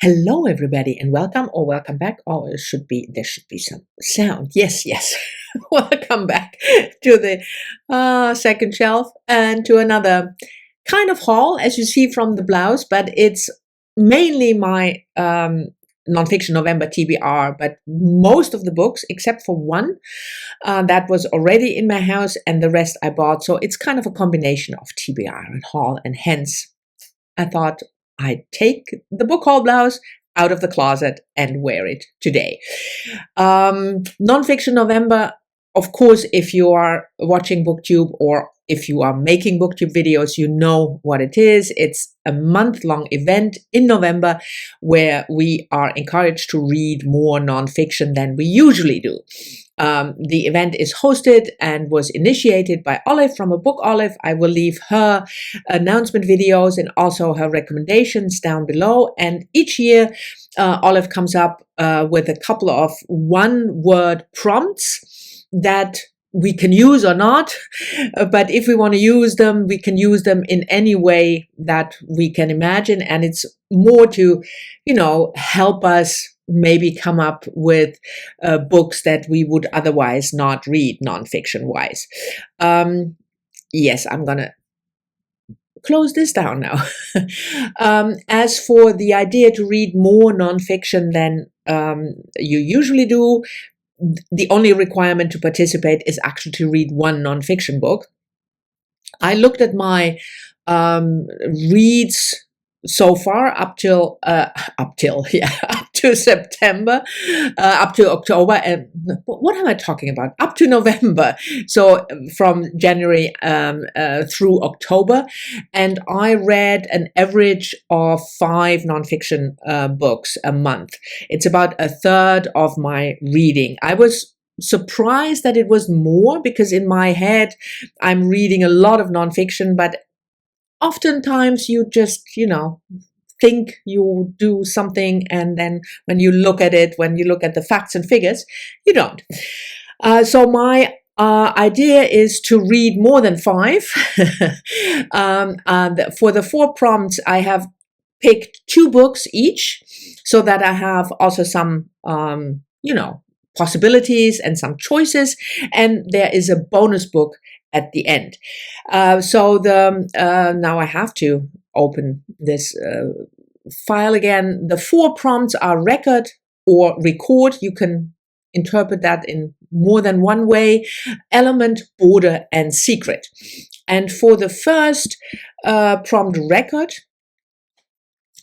Hello, everybody, and welcome or welcome back. Oh, there should be some sound. Yes. Welcome back to the second shelf and to another kind of haul, as you see from the blouse, but it's mainly my Nonfiction November TBR, but most of the books, except for one, that was already in my house and the rest I bought. So it's kind of a combination of TBR and haul, and hence I thought I'd take the book haul blouse out of the closet and wear it today. Nonfiction November, of course, if you are watching BookTube or if you are making BookTube videos, you know what it is. It's a month-long event in November where we are encouraged to read more nonfiction than we usually do. The event is hosted and was initiated by Olive from A Book Olive. I will leave her announcement videos and also her recommendations down below. And each year, Olive comes up with a couple of one-word prompts that we can use or not, but if we want to use them, we can use them in any way that we can imagine. And it's more to, help us maybe come up with books that we would otherwise not read nonfiction wise. Yes, I'm going to close this down now. As for the idea to read more nonfiction than you usually do, the only requirement to participate is actually to read one nonfiction book. I looked at my reads so far up to September, up to October, and what am I talking about? Up to November. So from January through October, and I read an average of 5 nonfiction books a month. It's about a third of my reading. I was surprised that it was more because in my head I'm reading a lot of nonfiction, but oftentimes you just, think you do something, and then when you look at it, when you look at the facts and figures, you don't. So my idea is to read more than 5. For the 4 prompts, I have picked 2 books each, so that I have also some, possibilities and some choices, and there is a bonus book at the end. Now I have to open this file again. The 4 prompts are record or record. You can interpret that in more than one way: element, border, and secret. And for the first prompt, record,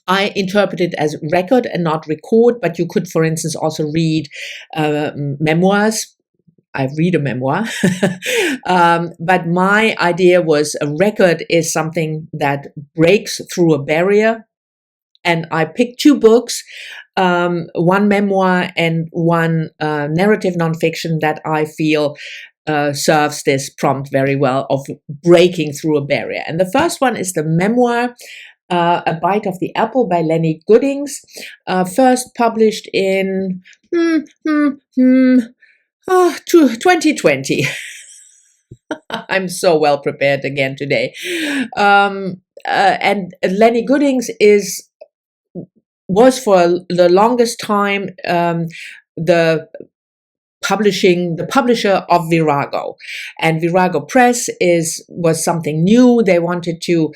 I interpret it as record and not record, but you could, for instance, also read memoirs. I read a memoir, but my idea was a record is something that breaks through a barrier. And I picked 2 books, one memoir and one narrative nonfiction that I feel serves this prompt very well of breaking through a barrier. And the first one is the memoir, A Bite of the Apple by Lenny Goodings, first published in 2020. I'm so well prepared again today. And Lenny Goodings was for the longest time the publisher of Virago, and Virago Press was something new. They wanted to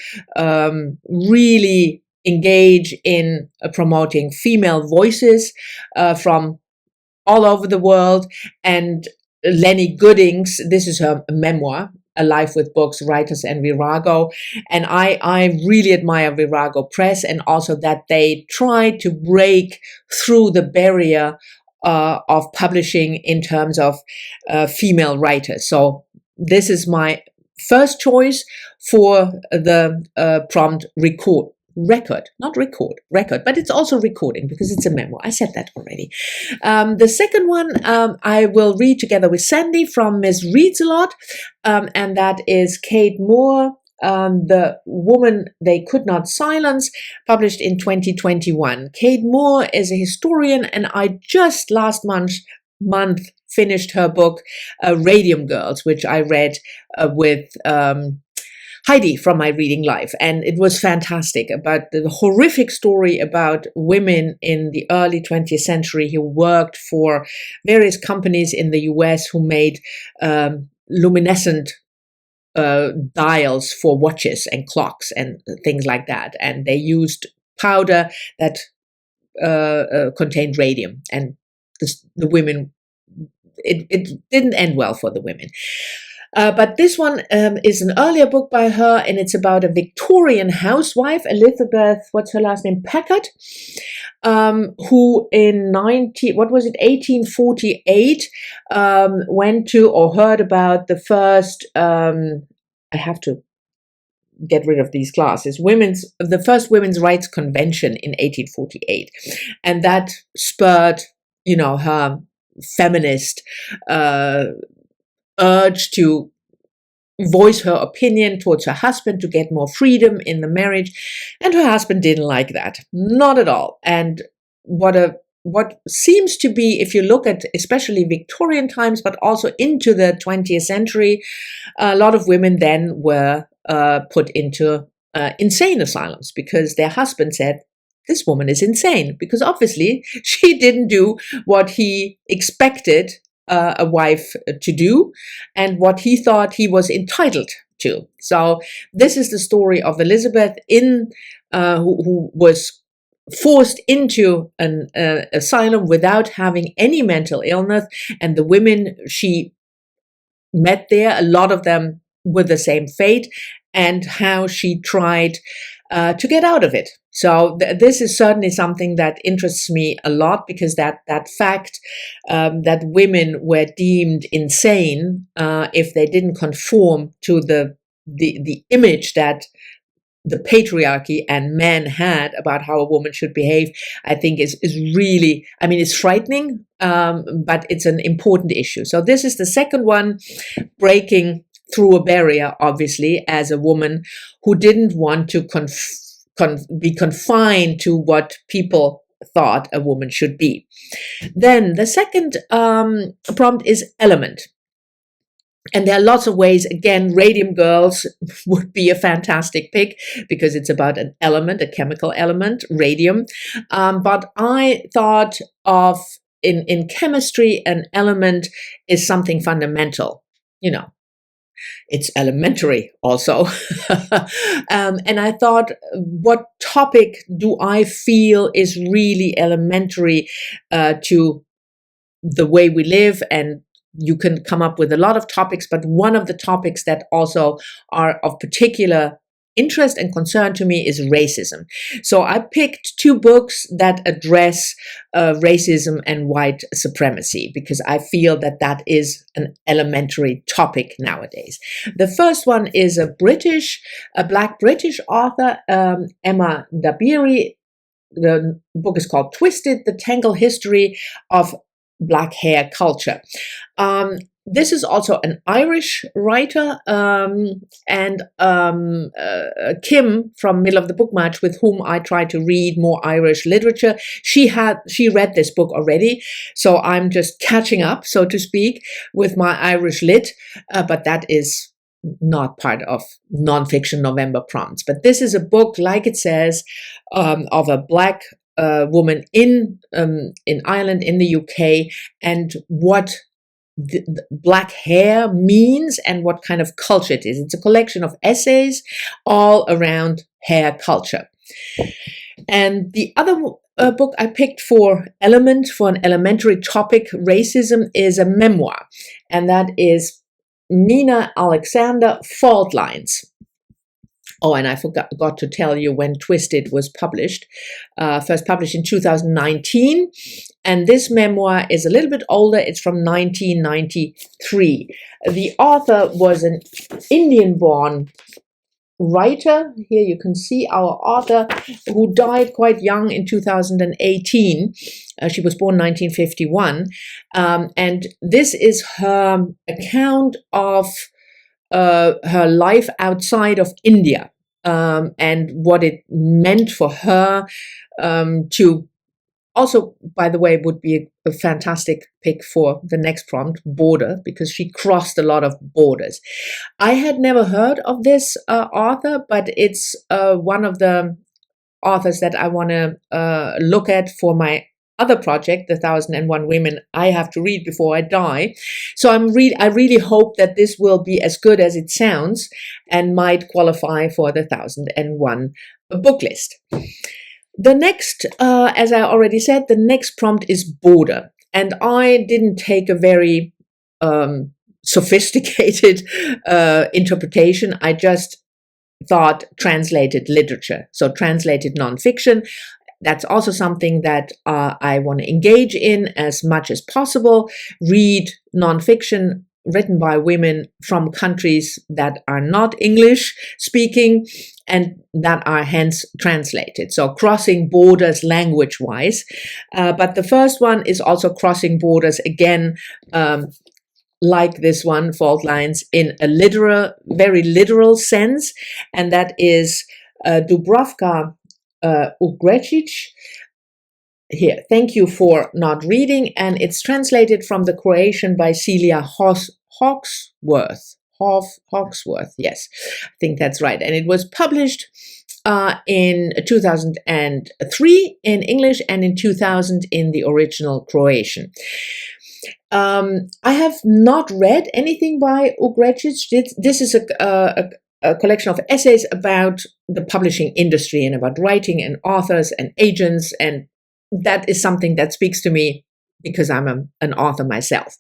really engage in promoting female voices from all over the world. And Lenny Goodings, this is her memoir, A Life with Books, Writers, and Virago. And I really admire Virago Press, and also that they tried to break through the barrier of publishing in terms of female writers. So this is my first choice for the prompt record, but it's also recording because it's a memoir. I said that already. The second one I will read together with Sandy from Miss Reads a Lot, and that is Kate Moore, The Woman They Could Not Silence, published in 2021. Kate Moore is a historian, and I just last month finished her book Radium Girls, which I read with Heidi from my reading life, and it was fantastic, about the horrific story about women in the early 20th century who worked for various companies in the US who made luminescent dials for watches and clocks and things like that, and they used powder that contained radium, and the women, it didn't end well for the women. But this one is an earlier book by her, and it's about a Victorian housewife, Elizabeth, what's her last name, Packard, who in 1848 went to or heard about the first, I have to get rid of these classes, the first women's rights convention in 1848. And that spurred, her feminist urge to voice her opinion towards her husband to get more freedom in the marriage. And her husband didn't like that. Not at all. And what seems to be, if you look at especially Victorian times, but also into the 20th century, a lot of women then were put into insane asylums because their husband said, this woman is insane, because obviously she didn't do what he expected a wife to do and what he thought he was entitled to. So this is the story of Elizabeth who was forced into an asylum without having any mental illness, and the women she met there, a lot of them with the same fate, and how she tried to get out of it. So this is certainly something that interests me a lot, because that fact that women were deemed insane if they didn't conform to the image that the patriarchy and men had about how a woman should behave, I think is really, it's frightening, but it's an important issue. So this is the second one, breaking through a barrier, obviously, as a woman who didn't want to be confined to what people thought a woman should be. Then the second prompt is element. And there are lots of ways. Again, Radium Girls would be a fantastic pick because it's about an element, a chemical element, radium. But I thought of, in chemistry, an element is something fundamental, It's elementary also. And I thought, what topic do I feel is really elementary to the way we live? And you can come up with a lot of topics, but one of the topics that also are of particular interest and concern to me is racism. So I picked two books that address racism and white supremacy, because I feel that that is an elementary topic nowadays. The first one is a Black British author, Emma Dabiri. The book is called Twisted: The Tangled History of Black Hair Culture. This is also an Irish writer, and Kim from Middle of the Book Match, with whom I try to read more Irish literature. She read this book already, so I'm just catching up, so to speak, with my Irish lit, but that is not part of Nonfiction November prompts. But this is a book, like it says, of a Black woman in Ireland, in the UK, and what the black hair means and what kind of culture it is. It's a collection of essays all around hair culture. And the other book I picked for an elementary topic, racism, is a memoir, and that is Mina Alexander, Fault Lines. Oh, and I forgot to tell you when Twisted was published, first published in 2019. And this memoir is a little bit older. It's from 1993. The author was an Indian-born writer. Here you can see our author, who died quite young in 2018. She was born 1951. And this is her account of her life outside of India, and what it meant for her to also, by the way, would be a fantastic pick for the next prompt, border, because she crossed a lot of borders. I had never heard of this author, but it's one of the authors that I want to look at for my other project, The 1001 Women I Have to Read Before I Die. So I really hope that this will be as good as it sounds and might qualify for the 1001 book list. The next, as I already said, the next prompt is border. And I didn't take a very sophisticated interpretation. I just thought translated literature, so translated nonfiction. That's also something that I want to engage in as much as possible. Read nonfiction written by women from countries that are not English speaking and that are hence translated. So crossing borders language-wise. But the first one is also crossing borders again, like this one, Fault Lines, in a very literal sense. And that is Dubravka Ugrecic. Here, thank you for not reading. And it's translated from the Croatian by Celia Hawksworth. Hawksworth, yes, I think that's right. And it was published in 2003 in English and in 2000 in the original Croatian. I have not read anything by Ugrecic. This is a collection of essays about the publishing industry and about writing and authors and agents, and that is something that speaks to me because I'm an author myself.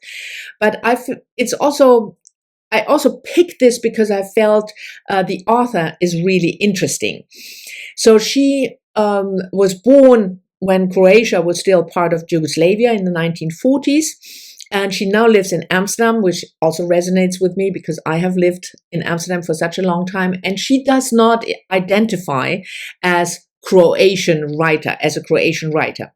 But I also picked this because I felt the author is really interesting. So she was born when Croatia was still part of Yugoslavia in the 1940s. And she now lives in Amsterdam, which also resonates with me because I have lived in Amsterdam for such a long time. And she does not identify as a Croatian writer.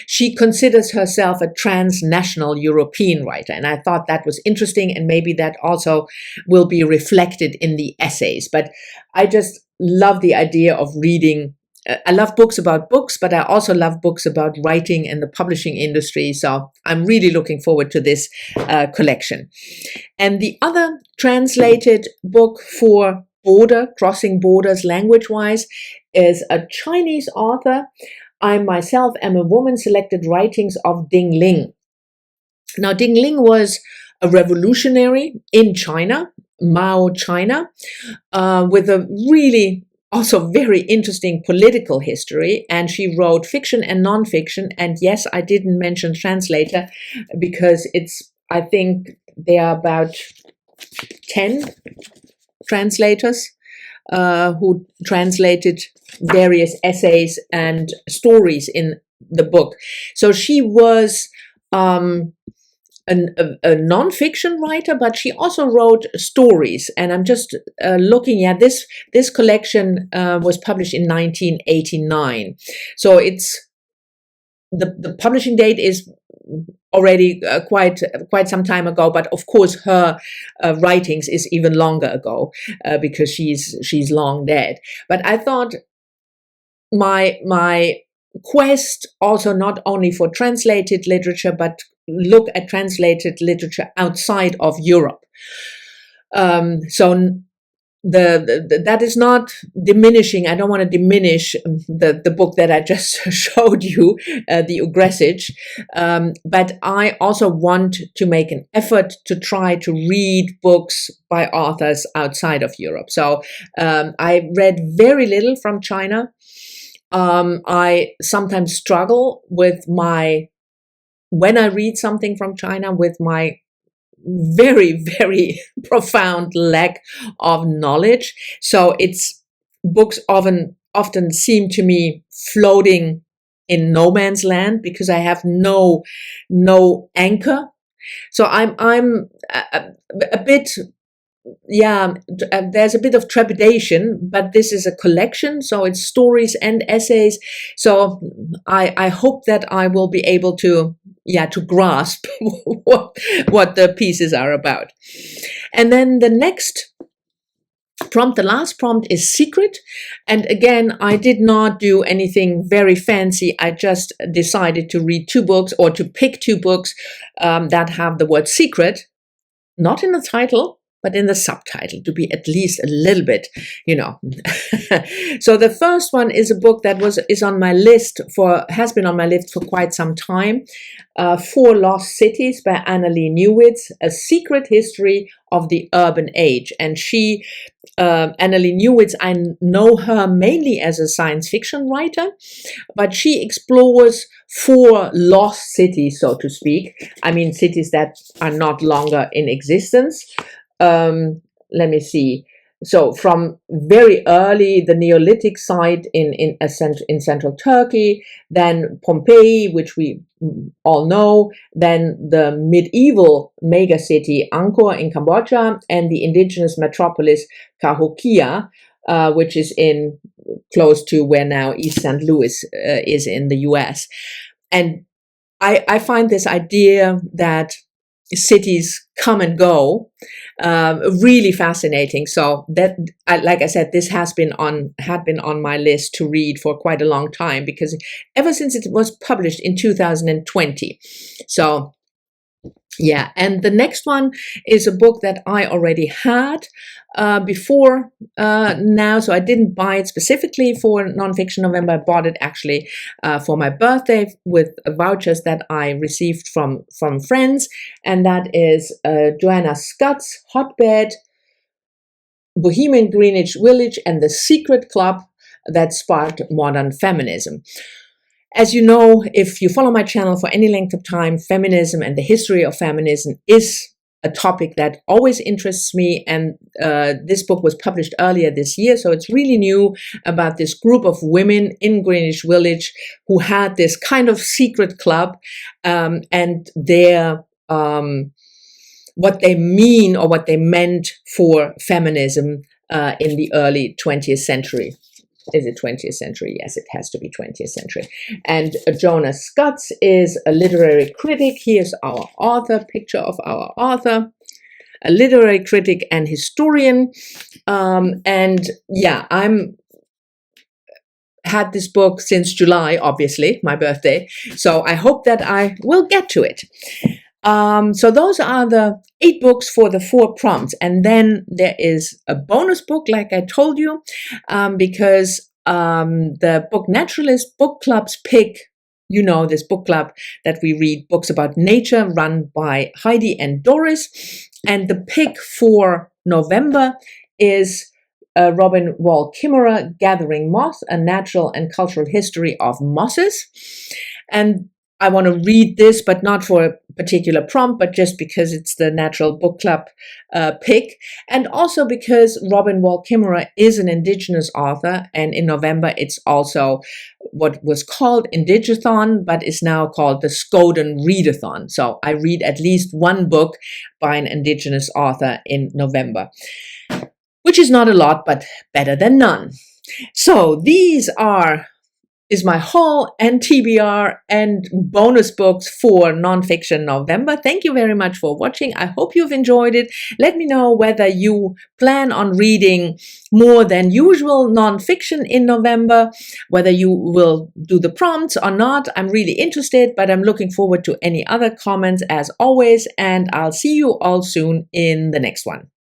She considers herself a transnational European writer. And I thought that was interesting, and maybe that also will be reflected in the essays. But I just love the idea of reading. I love books about books, but I also love books about writing and the publishing industry. So I'm really looking forward to this collection. And the other translated book for crossing borders language-wise is a Chinese author. I myself am a woman, selected writings of Dingling. Now, Dingling was a revolutionary in China, Mao China, with a really also very interesting political history, and she wrote fiction and nonfiction. And yes, I didn't mention translator because I think there are about 10 translators who translated various essays and stories in the book. So she was a nonfiction writer, but she also wrote stories. And I'm just looking at this collection was published in 1989. So it's the publishing date is already quite some time ago, but of course her writings is even longer ago because she's long dead. But I thought my quest also not only for translated literature, but look at translated literature outside of Europe. So that is not diminishing. I don't want to diminish the book that I just showed you, the Ugresic, but I also want to make an effort to try to read books by authors outside of Europe. So I read very little from China. I sometimes struggle when I read something from China with my very, very profound lack of knowledge. So books often seem to me floating in no man's land because I have no anchor. So I'm a bit, there's a bit of trepidation, but this is a collection, so it's stories and essays. So I hope that I will be able to grasp what the pieces are about. And then the next prompt. The last prompt is secret. And again, I did not do anything very fancy. I just decided to read 2 books, or to pick 2 books that have the word secret, not in the title, but in the subtitle, to be at least a little bit, So the first one is a book that has been on my list for quite some time. 4 Lost Cities by Annalee Newitz, A Secret History of the Urban Age. And Annalee Newitz, I know her mainly as a science fiction writer, but she explores 4 lost cities, so to speak. I mean, cities that are not longer in existence. Let me see. So from very early, the Neolithic site in central Turkey, then Pompeii, which we all know, then the medieval megacity Angkor in Cambodia, and the indigenous metropolis Cahokia, which is close to where now East St. Louis is in the US. And I find this idea that cities come and go really fascinating. So that, like I said, this had been on my list to read for quite a long time, because ever since it was published in 2020. So yeah, and the next one is a book that I already had before now, so I didn't buy it specifically for Nonfiction November. I bought it actually for my birthday with vouchers that I received from friends, and that is Joanna Scott's Hotbed, Bohemian Greenwich Village, and the Secret Club that Sparked Modern Feminism. As you know, if you follow my channel for any length of time, feminism and the history of feminism is a topic that always interests me. And this book was published earlier this year, so it's really new, about this group of women in Greenwich Village who had this kind of secret club, and their what they mean, or what they meant for feminism in the early 20th century. Is it 20th century? Yes, it has to be 20th century. And Joanna Scott is a literary critic. Here's our author, picture of our author, a literary critic and historian. And yeah, had this book since July, obviously, my birthday. So I hope that I will get to it. So those are the 8 books for the 4 prompts. And then there is a bonus book, like I told you, because the Book Naturalist book clubs pick, this book club that we read books about nature, run by Heidi and Doris. And the pick for November is Robin Wall Kimmerer, Gathering Moss, A Natural and Cultural History of Mosses. And I want to read this, but not for a particular prompt, but just because it's the Natural Book Club pick. And also because Robin Wall Kimmerer is an Indigenous author. And in November, it's also what was called Indigathon, but is now called the Skoden Readathon. So I read at least 1 book by an Indigenous author in November, which is not a lot, but better than none. So these is my haul and TBR and bonus books for Nonfiction November. Thank you very much for watching. I hope you've enjoyed it. Let me know whether you plan on reading more than usual nonfiction in November, whether you will do the prompts or not. I'm really interested, but I'm looking forward to any other comments as always, and I'll see you all soon in the next one.